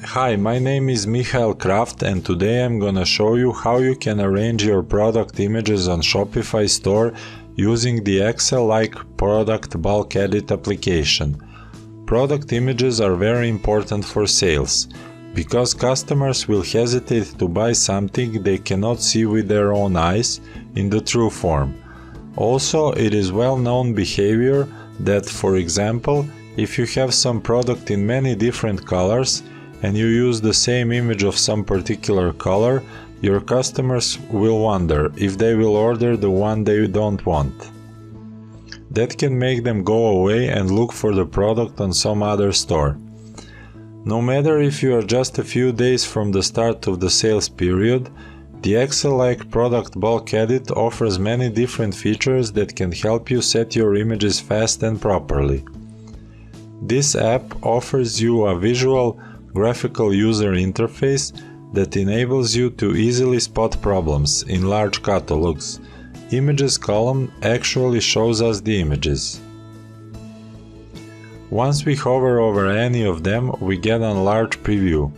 Hi, my name is Michael Kraft and today I'm gonna show you how you can arrange your product images on Shopify store using the Excel-like product bulk edit application. Product images are very important for sales, because customers will hesitate to buy something they cannot see with their own eyes in the true form. Also, it is well-known behavior that, for example, if you have some product in many different colors and you use the same image of some particular color, your customers will wonder if they will order the one they don't want. That can make them go away and look for the product on some other store. No matter if you are just a few days from the start of the sales period, the Excel-like product bulk edit offers many different features that can help you set your images fast and properly. This app offers you a visual, graphical user interface that enables you to easily spot problems in large catalogs. Images column actually shows us the images. Once we hover over any of them, we get a large preview.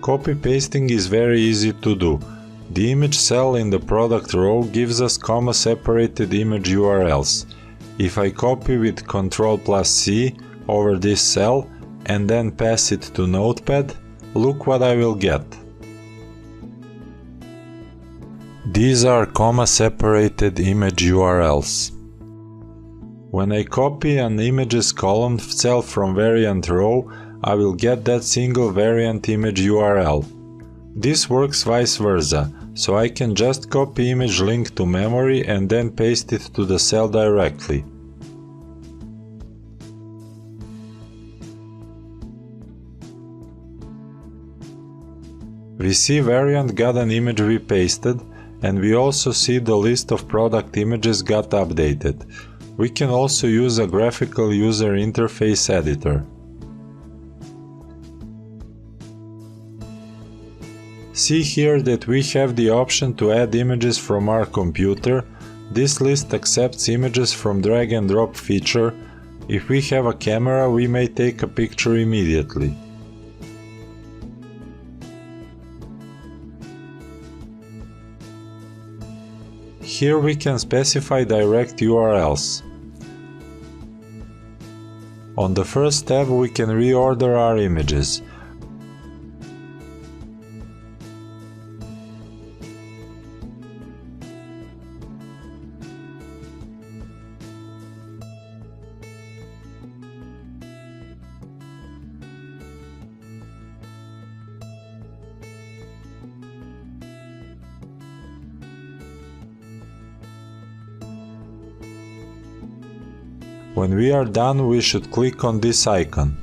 Copy-pasting is very easy to do. The image cell in the product row gives us comma-separated image URLs. If I copy with Ctrl+C over this cell and then pass it to Notepad, look what I will get. These are comma-separated image URLs. When I copy an images column cell from variant row, I will get that single variant image URL. This works vice versa, so I can just copy image link to memory and then paste it to the cell directly. We see variant got an image we pasted, and we also see the list of product images got updated. We can also use a graphical user interface editor. See here that we have the option to add images from our computer. This list accepts images from drag and drop feature. If we have a camera, we may take a picture immediately. Here we can specify direct URLs. On the first tab we can reorder our images. When we are done, we should click on this icon.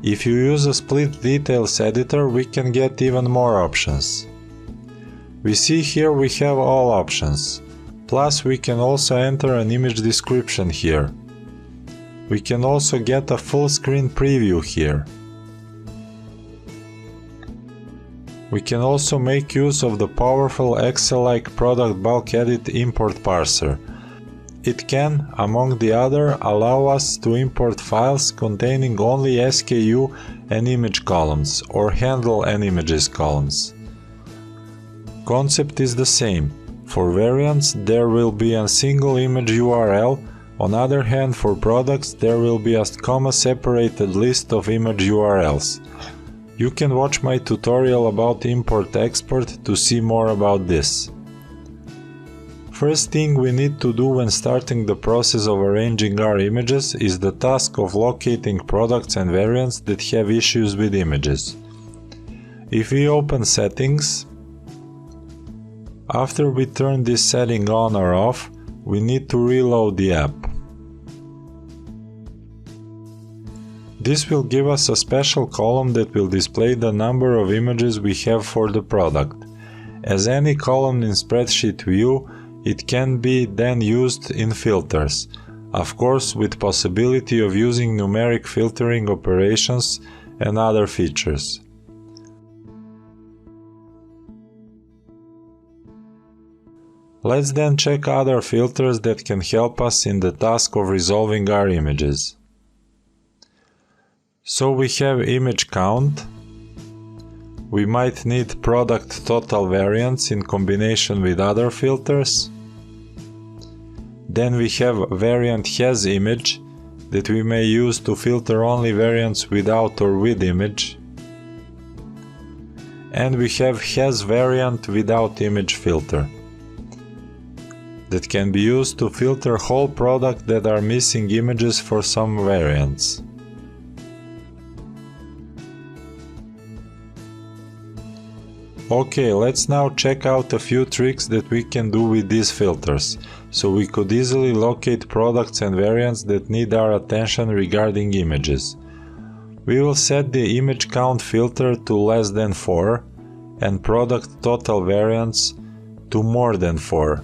If you use a split details editor, we can get even more options. We see here we have all options. Plus we can also enter an image description here. We can also get a full screen preview here. We can also make use of the powerful Excel-like product bulk edit import parser. It can, among the other, allow us to import files containing only SKU and image columns, or handle and images columns. Concept is the same. For variants, there will be a single image URL. On the other hand, for products, there will be a comma-separated list of image URLs. You can watch my tutorial about import-export to see more about this. First thing we need to do when starting the process of arranging our images is the task of locating products and variants that have issues with images. If we open Settings, after we turn this setting on or off, we need to reload the app. This will give us a special column that will display the number of images we have for the product. As any column in spreadsheet view, it can be then used in filters, of course with possibility of using numeric filtering operations and other features. Let's then check other filters that can help us in the task of resolving our images. So we have image count. We might need product total variance in combination with other filters. Then we have variant has image that we may use to filter only variants without or with image. And we have has variant without image filter that can be used to filter whole product that are missing images for some variants. Okay, let's now check out a few tricks that we can do with these filters, so we could easily locate products and variants that need our attention regarding images. We will set the image count filter to less than 4 and product total variance to more than 4.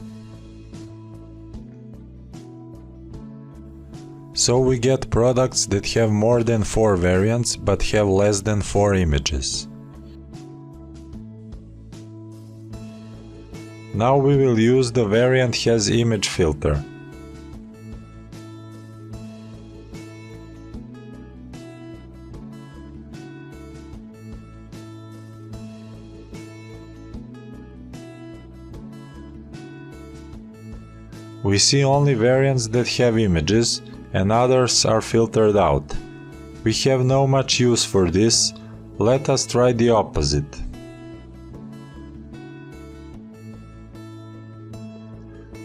So we get products that have more than 4 variants but have less than 4 images. Now we will use the variant has image filter. We see only variants that have images, and others are filtered out. We have no much use for this. Let us try the opposite.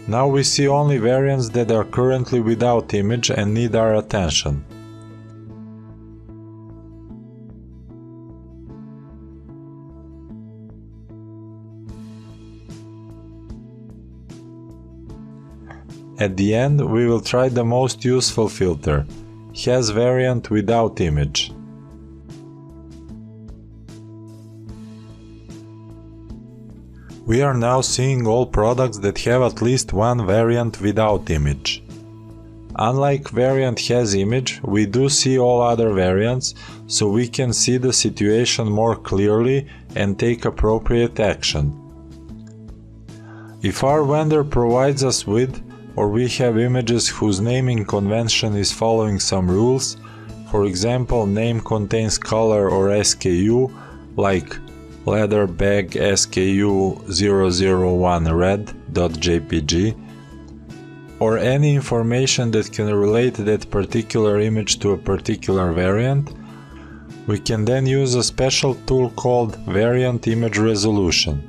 Now we see only variants that are currently without image and need our attention. At the end, we will try the most useful filter, has variant without image. We are now seeing all products that have at least one variant without image. Unlike variant has image, we do see all other variants, so we can see the situation more clearly and take appropriate action. If our vendor provides us with, or we have images whose naming convention is following some rules, for example, name contains color or SKU, like leather bag SKU 001 red.jpg, or any information that can relate that particular image to a particular variant, we can then use a special tool called Variant Image Resolution.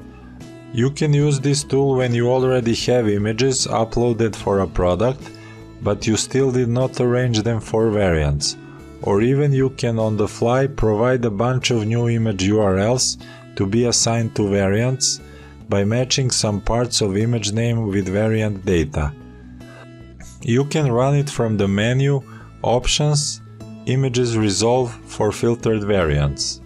You can use this tool when you already have images uploaded for a product, but you still did not arrange them for variants, or even you can on the fly provide a bunch of new image URLs to be assigned to variants by matching some parts of image name with variant data. You can run it from the menu, Options, Images Resolve for filtered variants.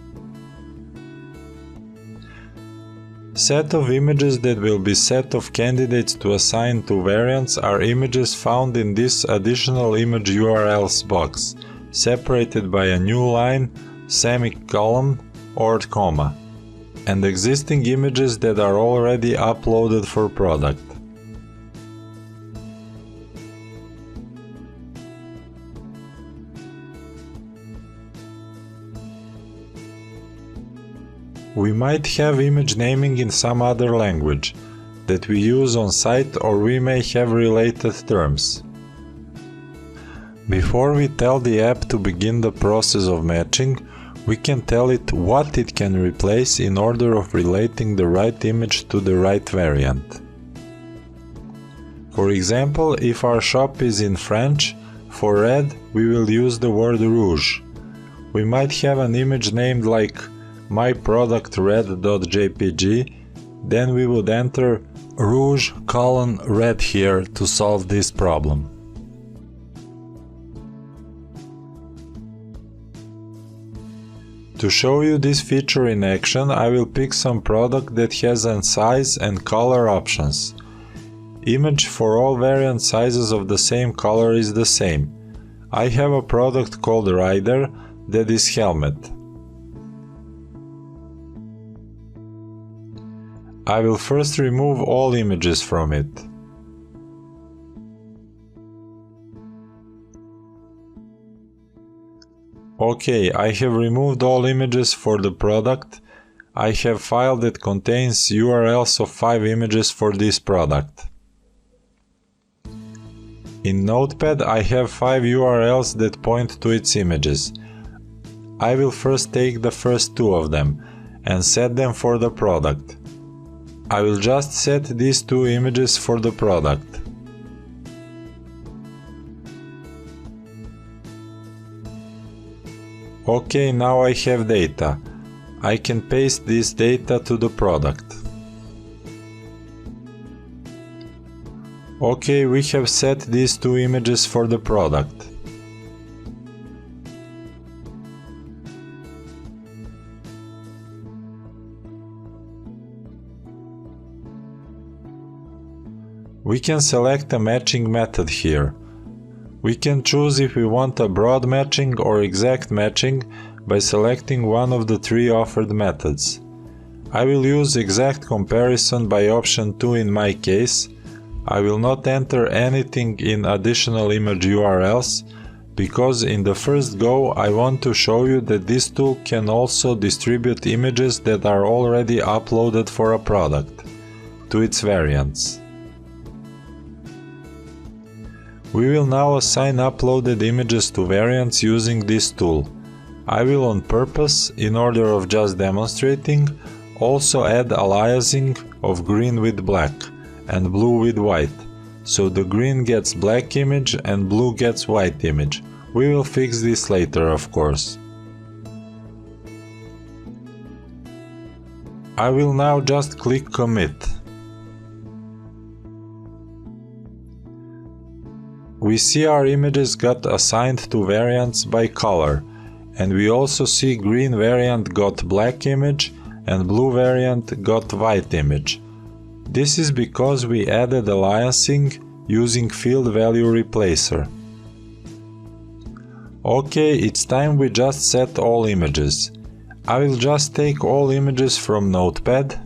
Set of images that will be set of candidates to assign to variants are images found in this additional image URLs box, separated by a new line, semicolon, or comma, and existing images that are already uploaded for product. We might have image naming in some other language that we use on site, or we may have related terms. Before we tell the app to begin the process of matching, we can tell it what it can replace in order of relating the right image to the right variant. For example, if our shop is in French, for red we will use the word rouge. We might have an image named like myproductred.jpg, then we would enter rouge:red here to solve this problem. To show you this feature in action, I will pick some product that has a size and color options. Image for all variant sizes of the same color is the same. I have a product called Rider that is helmet. I will first remove all images from it. Okay, I have removed all images for the product. I have a file that contains URLs of 5 images for this product. In Notepad, I have 5 URLs that point to its images. I will first take the first 2 of them and set them for the product. I will just set these 2 images for the product. Okay, now I have data. I can paste this data to the product. Okay, we have set these 2 images for the product. We can select a matching method here. We can choose if we want a broad matching or exact matching by selecting one of the 3 offered methods. I will use exact comparison by option 2 in my case. I will not enter anything in additional image URLs because in the first go I want to show you that this tool can also distribute images that are already uploaded for a product to its variants. We will now assign uploaded images to variants using this tool. I will on purpose, in order of just demonstrating, also add aliasing of green with black and blue with white, so the green gets black image and blue gets white image. We will fix this later, of course. I will now just click commit. We see our images got assigned to variants by color, and we also see green variant got black image and blue variant got white image. This is because we added aliasing using field value replacer. Okay, it's time we just set all images. I will just take all images from Notepad.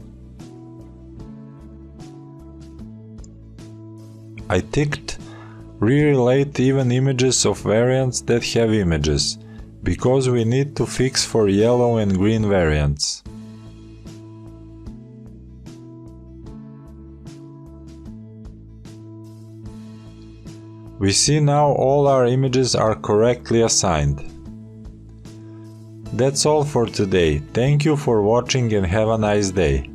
I ticked re-relate even images of variants that have images, because we need to fix for yellow and green variants. We see now all our images are correctly assigned. That's all for today. Thank you for watching and have a nice day.